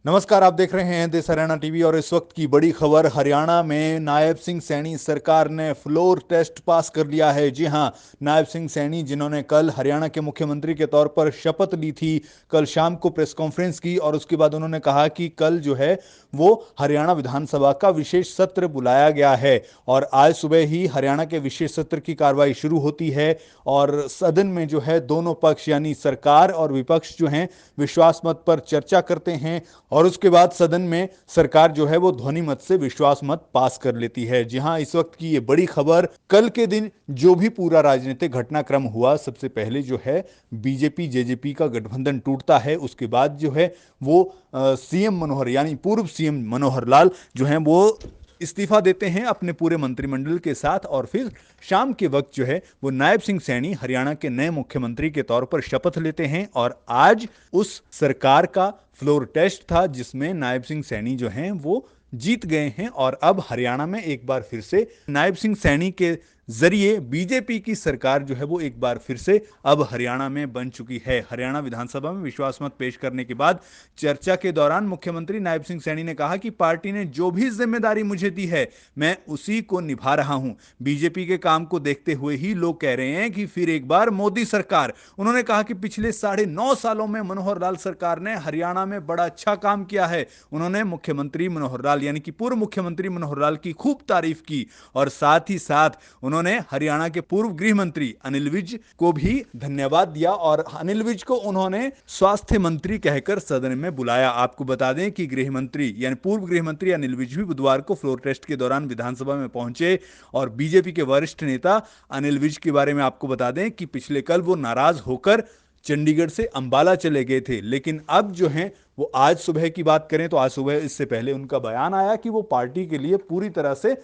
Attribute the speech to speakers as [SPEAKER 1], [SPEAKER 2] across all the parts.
[SPEAKER 1] नमस्कार, आप देख रहे हैं देश हरियाणा टीवी और इस वक्त की बड़ी खबर। हरियाणा में नायब सिंह सैनी सरकार ने फ्लोर टेस्ट पास कर लिया है। जी हां, नायब सिंह सैनी जिन्होंने कल हरियाणा के मुख्यमंत्री के तौर पर शपथ ली थी, कल शाम को प्रेस कॉन्फ्रेंस की और उसके बाद उन्होंने कहा कि कल जो है वो हरियाणा विधानसभा का विशेष सत्र बुलाया गया है और आज सुबह ही हरियाणा के विशेष सत्र की कार्रवाई शुरू होती है और सदन में जो है दोनों पक्ष यानी सरकार और विपक्ष जो हैं विश्वास मत पर चर्चा करते हैं और उसके बाद सदन में सरकार जो है वो ध्वनि मत से विश्वास मत पास कर लेती है। जी हां, इस वक्त की ये बड़ी खबर। कल के दिन जो भी पूरा राजनीतिक घटनाक्रम हुआ, सबसे पहले जो है बीजेपी जेजेपी का गठबंधन टूटता है। उसके बाद जो है वो सीएम मनोहर यानी पूर्व सीएम मनोहर लाल जो हैं वो इस्तीफा देते हैं अपने पूरे मंत्रिमंडल के साथ और फिर शाम के वक्त जो है वो नायब सिंह सैनी हरियाणा के नए मुख्यमंत्री के तौर पर शपथ लेते हैं और आज उस सरकार का फ्लोर टेस्ट था जिसमें नायब सिंह सैनी जो हैं वो जीत गए हैं और अब हरियाणा में एक बार फिर से नायब सिंह सैनी के जरिए बीजेपी की सरकार जो है वो एक बार फिर से अब हरियाणा में बन चुकी है। हरियाणा विधानसभा में विश्वास मत पेश करने के बाद चर्चा के दौरान मुख्यमंत्री नायब सिंह सैनी ने कहा कि पार्टी ने जो भी जिम्मेदारी मुझे दी है मैं उसी को निभा रहा हूं। बीजेपी के काम को देखते हुए ही लोग कह रहे हैं कि फिर एक बार मोदी सरकार। उन्होंने कहा कि पिछले 9.5 सालों में मनोहर लाल सरकार ने हरियाणा में बड़ा अच्छा काम किया है। उन्होंने मुख्यमंत्री मनोहर लाल यानी कि पूर्व मुख्यमंत्री मनोहर लाल की खूब तारीफ की और साथ ही साथ उन्होंने हरियाणा के पूर्व गृह मंत्री अनिल विज को भी धन्यवाद दिया और अनिल विज को उन्होंने स्वास्थ्य मंत्री कहकर सदन में बुलाया। आपको बता दें कि गृह मंत्री यानी पूर्व गृह मंत्री अनिल विज भी बुधवार को फ्लोर टेस्ट के दौरान विधानसभा में पहुंचे और बीजेपी के वरिष्ठ नेता अनिल विज के बारे में आपको बता दें कि पिछले कल वो नाराज होकर चंडीगढ़ से अंबाला चले गए थे, लेकिन अब जो हैं वो आज सुबह की बात करें तो आज सुबह इससे पहले उनका बयान आया कि वो पार्टी के लिए पूरी तरह से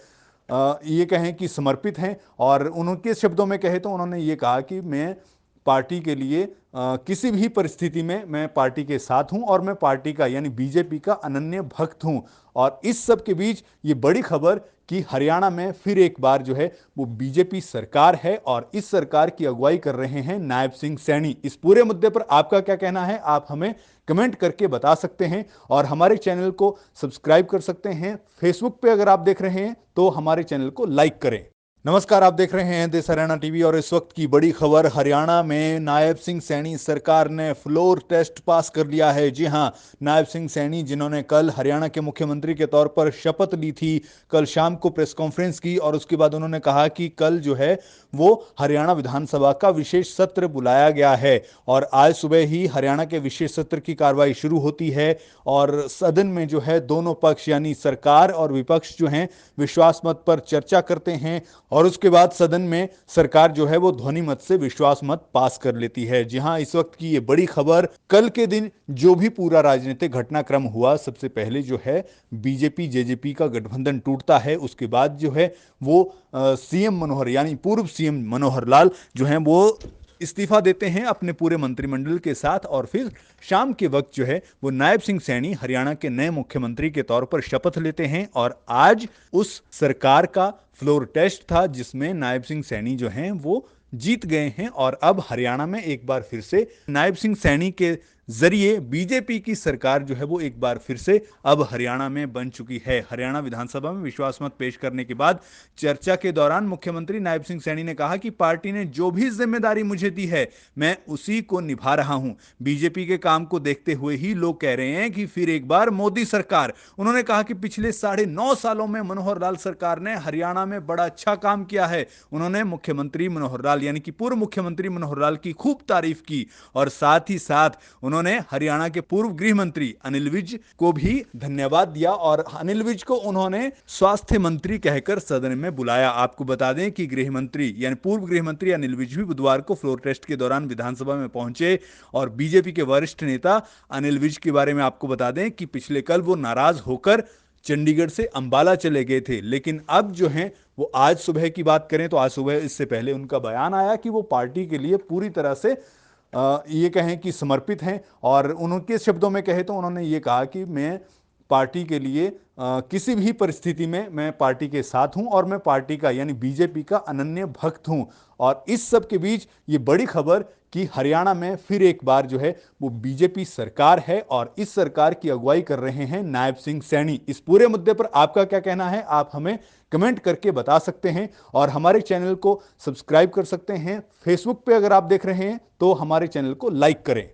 [SPEAKER 1] ये कहें कि समर्पित हैं और उनके शब्दों में कहे तो उन्होंने ये कहा कि मैं पार्टी के लिए किसी भी परिस्थिति में मैं पार्टी के साथ हूं और मैं पार्टी का यानी बीजेपी का अनन्य भक्त हूं। और इस सब के बीच ये बड़ी खबर कि हरियाणा में फिर एक बार जो है वो बीजेपी सरकार है और इस सरकार की अगुवाई कर रहे हैं नायब सिंह सैनी। इस पूरे मुद्दे पर आपका क्या कहना है, आप हमें कमेंट करके बता सकते हैं और हमारे चैनल को सब्सक्राइब कर सकते हैं। फेसबुक पे अगर आप देख रहे हैं तो हमारे चैनल को लाइक करें। नमस्कार, आप देख रहे हैं देश हरियाणा टीवी और इस वक्त की बड़ी खबर। हरियाणा में नायब सिंह सैनी सरकार ने फ्लोर टेस्ट पास कर लिया है। जी हां, नायब सिंह सैनी जिन्होंने कल हरियाणा के मुख्यमंत्री के तौर पर शपथ ली थी, कल शाम को प्रेस कॉन्फ्रेंस की और उसके बाद उन्होंने कहा कि कल जो है वो हरियाणा विधानसभा का विशेष सत्र बुलाया गया है और आज सुबह ही हरियाणा के विशेष सत्र की कार्रवाई शुरू होती है और सदन में जो है दोनों पक्ष यानी सरकार और विपक्ष जो हैं विश्वास मत पर चर्चा करते हैं और उसके बाद सदन में सरकार जो है वो ध्वनि मत से विश्वास मत पास कर लेती है। जी हां, इस वक्त की ये बड़ी खबर। कल के दिन जो भी पूरा राजनीतिक घटनाक्रम हुआ, सबसे पहले जो है बीजेपी जेजेपी का गठबंधन टूटता है। उसके बाद जो है वो सीएम मनोहर यानी पूर्व सीएम मनोहर लाल जो हैं वो इस्तीफा देते हैं अपने पूरे मंत्रिमंडल के साथ और फिर शाम के वक्त जो है वो नायब सिंह सैनी हरियाणा के नए मुख्यमंत्री के तौर पर शपथ लेते हैं और आज उस सरकार का फ्लोर टेस्ट था जिसमें नायब सिंह सैनी जो हैं वो जीत गए हैं और अब हरियाणा में एक बार फिर से नायब सिंह सैनी के जरिए बीजेपी की सरकार जो है वो एक बार फिर से अब हरियाणा में बन चुकी है। हरियाणा विधानसभा में विश्वास मत पेश करने के बाद चर्चा के दौरान मुख्यमंत्री नायब सिंह सैनी ने कहा कि पार्टी ने जो भी जिम्मेदारी मुझे दी है मैं उसी को निभा रहा हूं। बीजेपी के काम को देखते हुए ही लोग कह रहे हैं कि फिर एक बार मोदी सरकार। उन्होंने कहा कि पिछले 9.5 सालों में मनोहर लाल सरकार ने हरियाणा में बड़ा अच्छा काम किया है। उन्होंने मुख्यमंत्री मनोहर लाल यानी कि पूर्व मुख्यमंत्री मनोहर लाल की खूब तारीफ की और साथ ही साथ उन्होंने हरियाणा के पूर्व गृह मंत्री अनिल विज को भी धन्यवाद दिया और अनिल विज को उन्होंने स्वास्थ्य मंत्री कहकर सदन में बुलाया। आपको बता दें कि गृह मंत्री यानी पूर्व गृह मंत्री अनिल विज भी बुधवार को फ्लोर टेस्ट के दौरान विधानसभा में पहुंचे और बीजेपी के वरिष्ठ नेता अनिल विज के बारे में आपको बता दें कि पिछले कल वो नाराज होकर चंडीगढ़ से अंबाला चले गए थे, लेकिन अब जो हैं वो आज सुबह की बात करें तो आज सुबह इससे पहले उनका बयान आया कि वो पार्टी के लिए पूरी तरह से ये कहें कि समर्पित हैं और उनके शब्दों में कहे तो उन्होंने ये कहा कि मैं पार्टी के लिए किसी भी परिस्थिति में मैं पार्टी के साथ हूं और मैं पार्टी का यानी बीजेपी का अनन्य भक्त हूं। और इस सब के बीच ये बड़ी खबर कि हरियाणा में फिर एक बार जो है वो बीजेपी सरकार है और इस सरकार की अगुवाई कर रहे हैं नायब सिंह सैनी। इस पूरे मुद्दे पर आपका क्या कहना है, आप हमें कमेंट करके बता सकते हैं और हमारे चैनल को सब्सक्राइब कर सकते हैं। फेसबुक पे अगर आप देख रहे हैं तो हमारे चैनल को लाइक करें।